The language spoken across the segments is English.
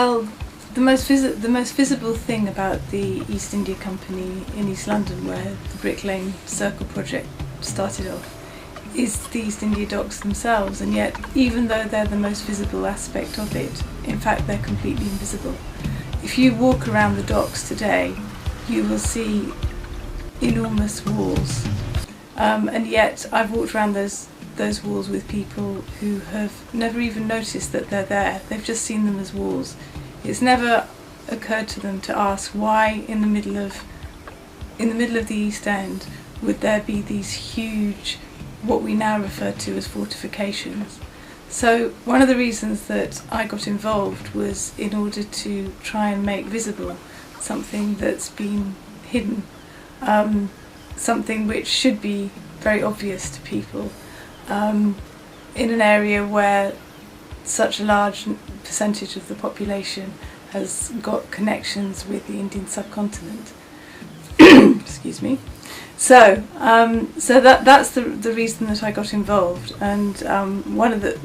Well, the most visible thing about the East India Company in East London, where the Brick Lane Circle project started off, is the East India Docks themselves, and yet even though they're the most visible aspect of it, in fact they're completely invisible. If you walk around the docks today, you will see enormous walls, and yet I've walked around those walls with people who have never even noticed that they're there. They've just seen them as walls. It's never occurred to them to ask why in the middle of the East End would there be these huge, what we now refer to as fortifications. So one of the reasons that I got involved was in order to try and make visible something that's been hidden, something which should be very obvious to people, in an area where such a large percentage of the population has got connections with the Indian subcontinent. Excuse me. So that's the reason that I got involved, and one of the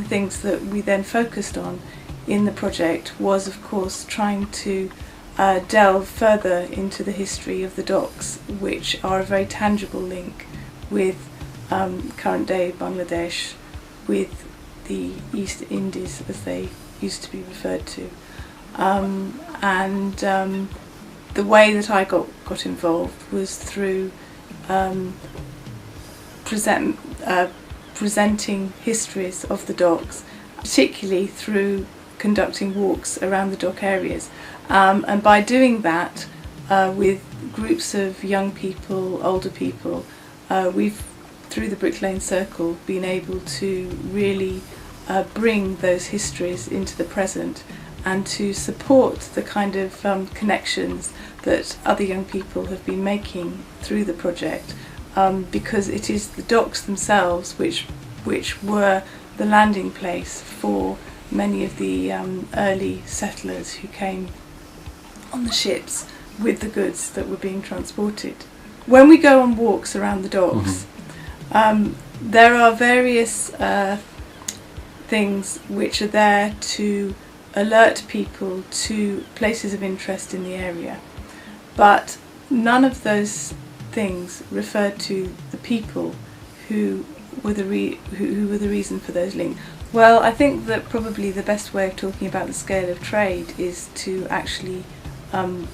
things that we then focused on in the project was, of course, trying to delve further into the history of the docks, which are a very tangible link with current day Bangladesh, with the East Indies as they used to be referred to, and the way that I got involved was through presenting histories of the docks, particularly through conducting walks around the dock areas, and by doing that with groups of young people, older people, we've, through the Brick Lane Circle, been able to really bring those histories into the present and to support the kind of connections that other young people have been making through the project, because it is the docks themselves which were the landing place for many of the early settlers who came on the ships with the goods that were being transported. When we go on walks around the docks, there are various things which are there to alert people to places of interest in the area, but none of those things refer to the people who were the reason for those links. Well, I think that probably the best way of talking about the scale of trade is to actually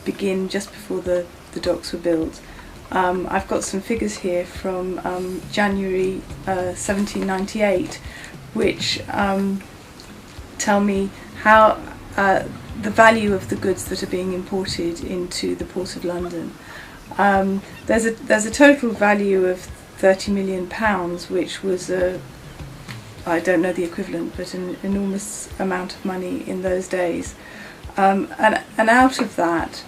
begin just before the docks were built. I've got some figures here from January 1798, which tell me how the value of the goods that are being imported into the Port of London. There's a total value of £30 million, which was I don't know the equivalent, but an enormous amount of money in those days. And out of that,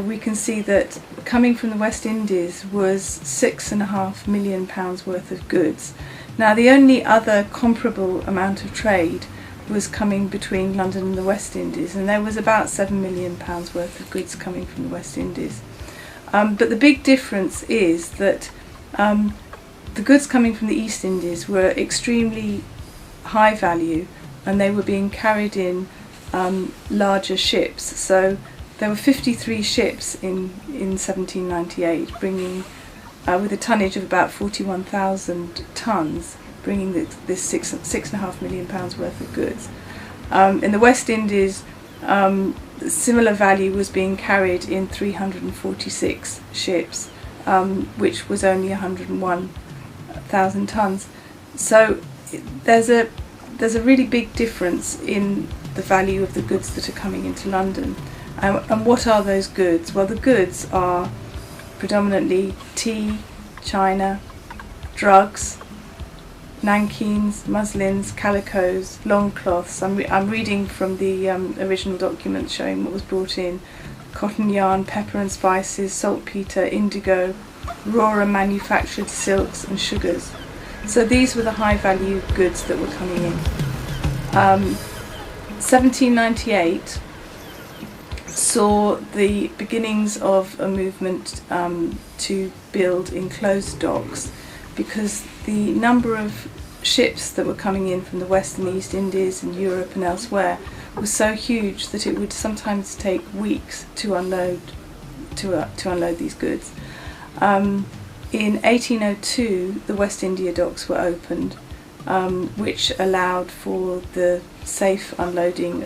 we can see that coming from the West Indies was £6.5 million worth of goods. Now, the only other comparable amount of trade was coming between London and the West Indies, and there was about £7 million worth of goods coming from the West Indies. But the big difference is that the goods coming from the East Indies were extremely high value, and they were being carried in larger ships. So there were 53 ships in 1798, bringing with a tonnage of about 41,000 tonnes, bringing this £6.5 million worth of goods. In the West Indies, similar value was being carried in 346 ships, which was only 101,000 tonnes. So there's a really big difference in the value of the goods that are coming into London. And what are those goods? Well, the goods are predominantly tea, china, drugs, nankeens, muslins, calicos, long cloths. I'm reading from the original document showing what was brought in: cotton yarn, pepper and spices, saltpetre, indigo, raw and manufactured silks and sugars. So these were the high value goods that were coming in. 1798 saw the beginnings of a movement to build enclosed docks, because the number of ships that were coming in from the West and East Indies and Europe and elsewhere was so huge that it would sometimes take weeks to unload these goods. In 1802, the West India docks were opened, which allowed for the safe unloading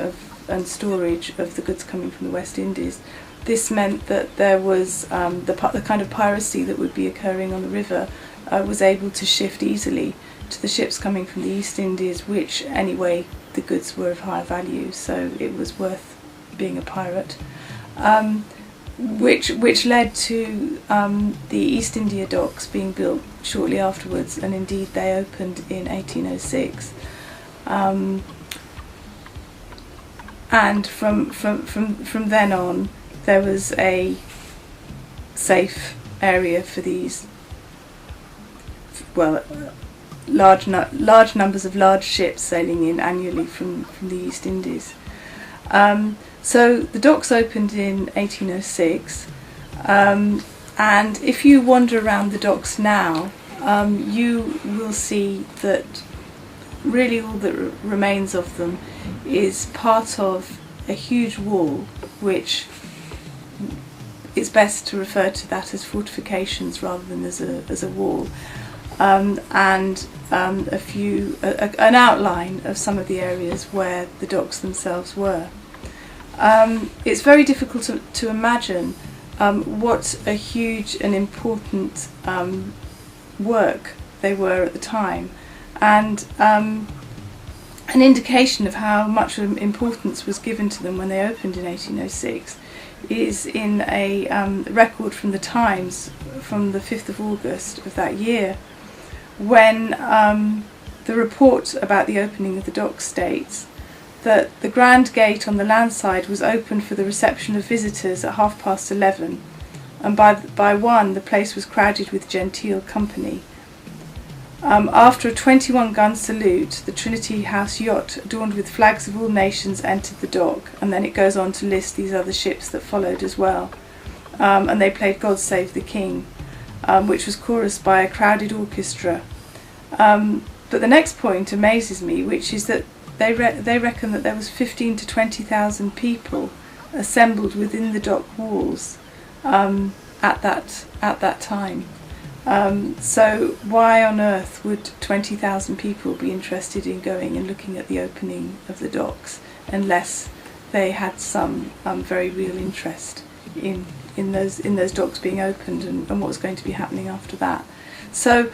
and storage of the goods coming from the West Indies. This meant that there was the kind of piracy that would be occurring on the river was able to shift easily to the ships coming from the East Indies, which anyway the goods were of higher value, so it was worth being a pirate. Which led to the East India docks being built shortly afterwards, and indeed they opened in 1806. And from then on, there was a safe area for these, large numbers of large ships sailing in annually from the East Indies. So the docks opened in 1806, and if you wander around the docks now, you will see that really all that remains of them is part of a huge wall, which it's best to refer to that as fortifications rather than as a wall, and an outline of some of the areas where the docks themselves were. It's very difficult to imagine what a huge and important work they were at the time, and an indication of how much importance was given to them when they opened in 1806 is in a record from the Times from the 5th of August of that year, when the report about the opening of the docks states that the Grand Gate on the land side was open for the reception of visitors at 11:30, and by 1 the place was crowded with genteel company. After a 21-gun salute, the Trinity House yacht adorned with flags of all nations entered the dock, and then it goes on to list these other ships that followed as well. And they played God Save the King, which was chorused by a crowded orchestra. But the next point amazes me, which is that they reckon that there was 15,000 to 20,000 people assembled within the dock walls at that time. So why on earth would 20,000 people be interested in going and looking at the opening of the docks unless they had some very real interest in those docks being opened and what was going to be happening after that? So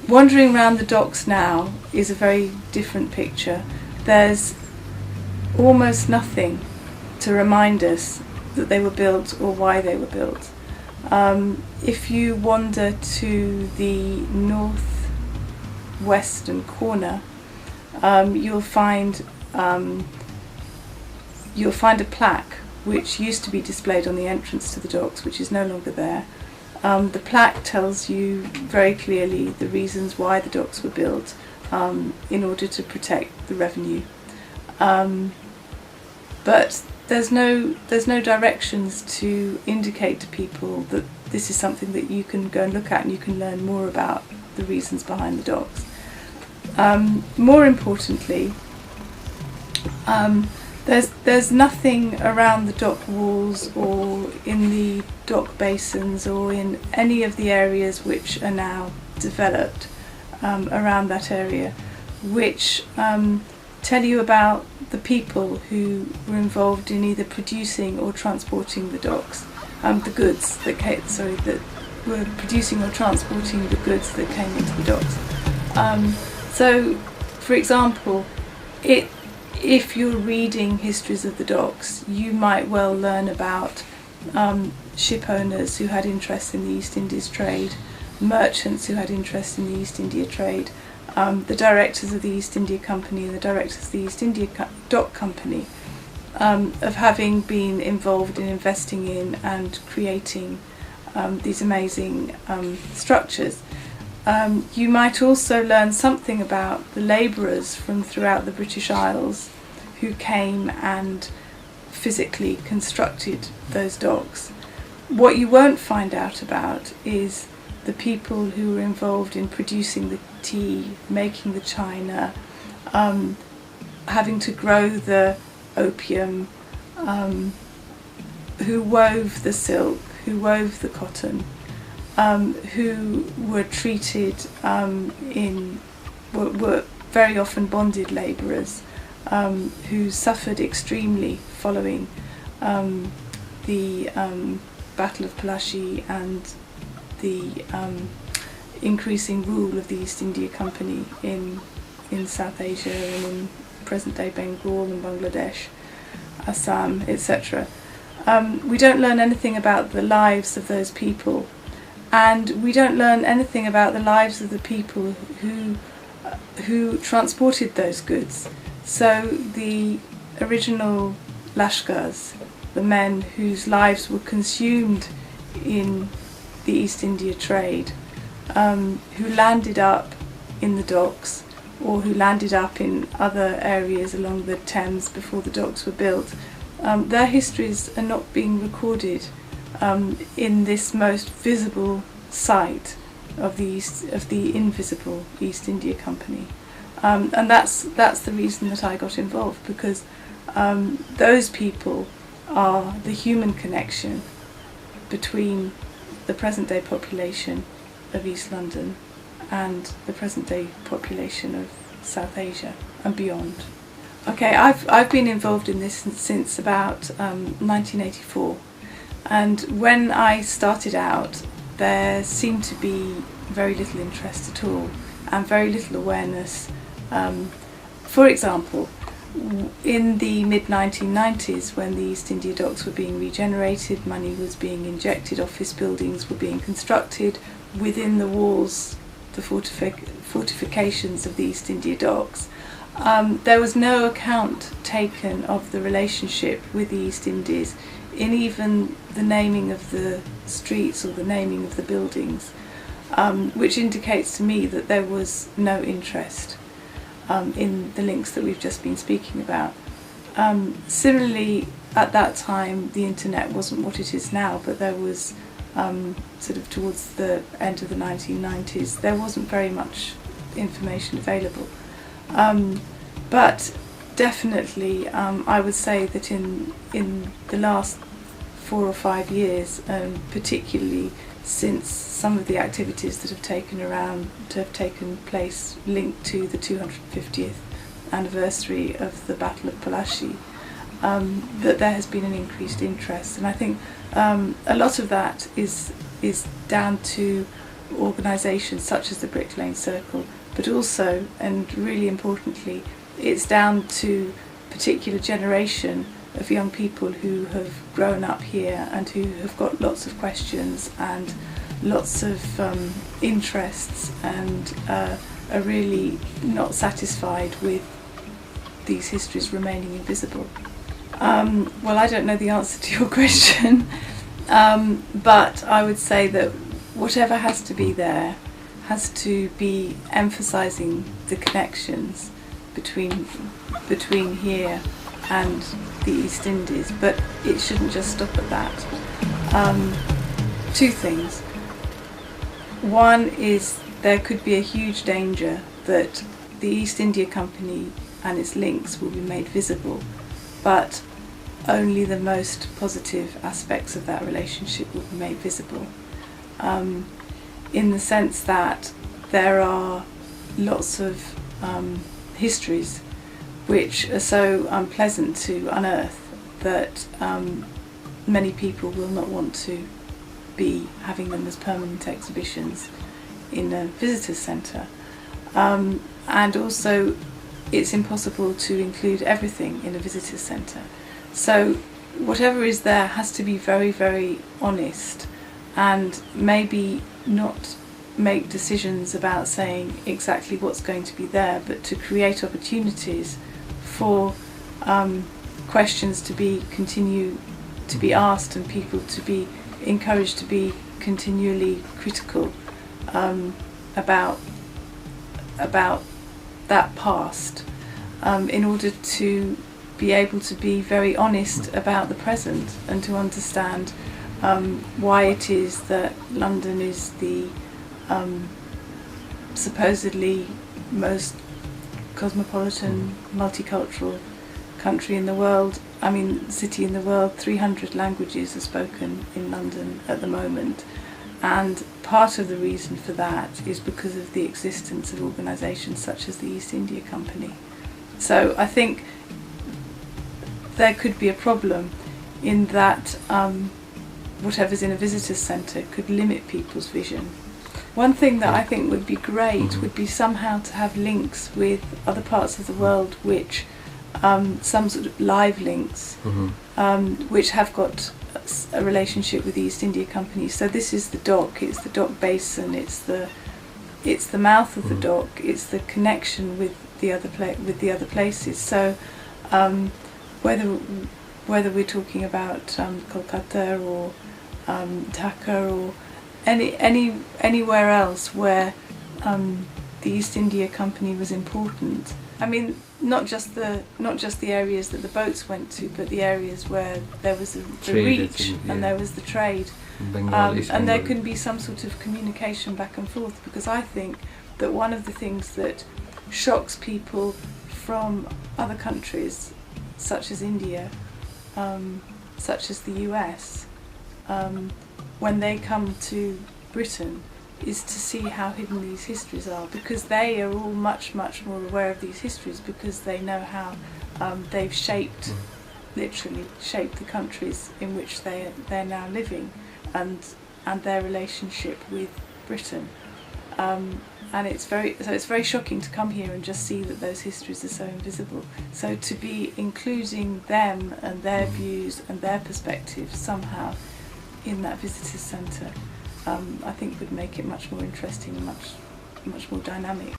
wandering around the docks now is a very different picture. There's almost nothing to remind us that they were built or why they were built. If you wander to the northwestern corner, you'll find a plaque which used to be displayed on the entrance to the docks, which is no longer there. The plaque tells you very clearly the reasons why the docks were built, in order to protect the revenue. But there's no directions to indicate to people that this is something that you can go and look at and you can learn more about the reasons behind the docks. More importantly, there's nothing around the dock walls or in the dock basins or in any of the areas which are now developed around that area which tell you about the people who were involved in either producing or transporting the docks, the goods that were producing or transporting the goods that came into the docks. So, for example, if you're reading histories of the docks, you might well learn about ship owners who had interest in the East Indies trade, merchants who had interest in the East India trade, the directors of the East India Company and the directors of the East India Dock Company, of having been involved in investing in and creating these amazing structures. You might also learn something about the labourers from throughout the British Isles who came and physically constructed those docks. What you won't find out about is the people who were involved in producing the tea, making the china, having to grow the opium, who wove the silk, who wove the cotton, who were treated were very often bonded labourers, who suffered extremely following the Battle of Pulaski and the increasing rule of the East India Company in South Asia and in present-day Bengal and Bangladesh, Assam, etc. We don't learn anything about the lives of those people, and we don't learn anything about the lives of the people who transported those goods. So the original Lashkars, the men whose lives were consumed in the East India trade, who landed up in the docks or who landed up in other areas along the Thames before the docks were built, their histories are not being recorded in this most visible site of the invisible East India Company, and that's the reason that I got involved, because those people are the human connection between the present-day population of East London and the present-day population of South Asia and beyond. Okay, I've been involved in this since about 1984, and when I started out there seemed to be very little interest at all and very little awareness. For example, in the mid-1990s, when the East India docks were being regenerated, money was being injected, office buildings were being constructed within the walls, the fortifications of the East India docks. There was no account taken of the relationship with the East Indies in even the naming of the streets or the naming of the buildings, which indicates to me that there was no interest in the links that we've just been speaking about. Similarly, at that time the internet wasn't what it is now, but there was sort of towards the end of the 1990s there wasn't very much information available. But definitely I would say that in the last 4 or 5 years, particularly since some of the activities that have taken place linked to the 250th anniversary of the Battle of Pulaski, that there has been an increased interest, and I think a lot of that is down to organisations such as the Brick Lane Circle, but also, and really importantly, it's down to a particular generation of young people who have grown up here and who have got lots of questions and lots of interests and are really not satisfied with these histories remaining invisible. Well, I don't know the answer to your question, but I would say that whatever has to be there has to be emphasising the connections between here and the East Indies, but it shouldn't just stop at that. Two things. One is there could be a huge danger that the East India Company and its links will be made visible, but only the most positive aspects of that relationship will be made visible, in the sense that there are lots of histories which are so unpleasant to unearth that many people will not want to be having them as permanent exhibitions in a visitor's centre. And also it's impossible to include everything in a visitor's centre. So whatever is there has to be very, very honest, and maybe not make decisions about saying exactly what's going to be there, but to create opportunities for questions to continue to be asked and people to be encouraged to be continually critical about that past, in order to be able to be very honest about the present and to understand why it is that London is the supposedly most cosmopolitan, multicultural country in the world. I mean, city in the world. 300 languages are spoken in London at the moment, and part of the reason for that is because of the existence of organisations such as the East India Company. So I think there could be a problem in that whatever's in a visitor's centre could limit people's vision. One thing that I think would be great would be somehow to have links with other parts of the world, which some sort of live links, which have got a relationship with the East India Company. So this is the dock, it's the dock basin, it's the mouth of the dock, it's the connection with the other places. So whether we're talking about Kolkata or Dhaka or anywhere else where the East India Company was important. I mean, not just the areas that the boats went to, but the areas where there was the reach and there was the trade, and there can be some sort of communication back and forth. Because I think that one of the things that shocks people from other countries, such as India, such as the US, when they come to Britain, is to see how hidden these histories are, because they are all much more aware of these histories, because they know how they've literally shaped the countries in which they're now living, and their relationship with Britain. And it's very shocking to come here and just see that those histories are so invisible. So to be including them and their views and their perspectives somehow in that visitors' centre, I think would make it much more interesting and much more dynamic.